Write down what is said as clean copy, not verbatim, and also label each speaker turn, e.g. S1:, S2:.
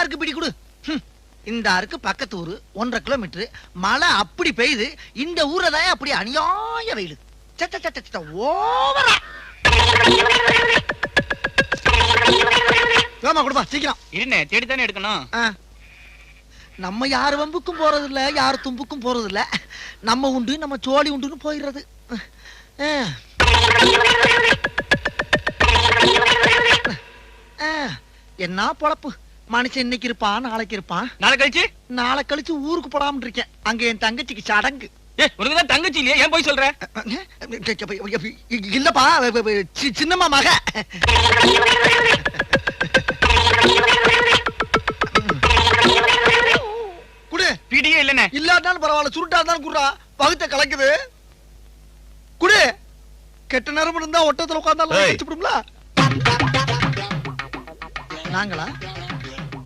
S1: அருக்கு பிடி கொடு. இந்த அருக்கு பக்கத்து ஊரு 1.5 கிலோமீட்டர். மழை அப்படி பெய்யுது. இந்த ஊரை தான் அப்படி அநியாய வெயில். ஓவரா கொடுப்பா சீக்கிரம்.
S2: இருண்ணே தேடித்தானே எடுக்கணும்.
S1: நம்ம யாரு வம்புக்கும் போறது இல்ல, யாரு தும்புக்கும் போறது இல்ல. நம்ம உண்டு நம்ம சோழி உண்டுன்னு போயிடுறது. என்ன பொழப்பு. மனுஷன் இன்னைக்கு இருப்பான், நாளைக்கு இருப்பான். நாளை கழிச்சு ஊருக்கு போடாம இருக்கேன். அங்க என் தங்கச்சிக்கு சடங்கு.
S2: உனக்குதான் தங்கச்சி இல்லையா, ஏன் போய் சொல்ற?
S1: இல்லப்பா, சின்னம்மா மக. குடு.
S2: பிடியே இல்லனே.
S1: இல்லாட்டாலும் பரவாயில்ல, சுருட்டா இருந்தாலும் குடுறா. பகுத்த கலக்குது. குடு. கெட்ட நேரம் இருந்தா ஒட்டத்துல உட்கார்ந்தாலும் வச்சுடும்ல. நாங்களா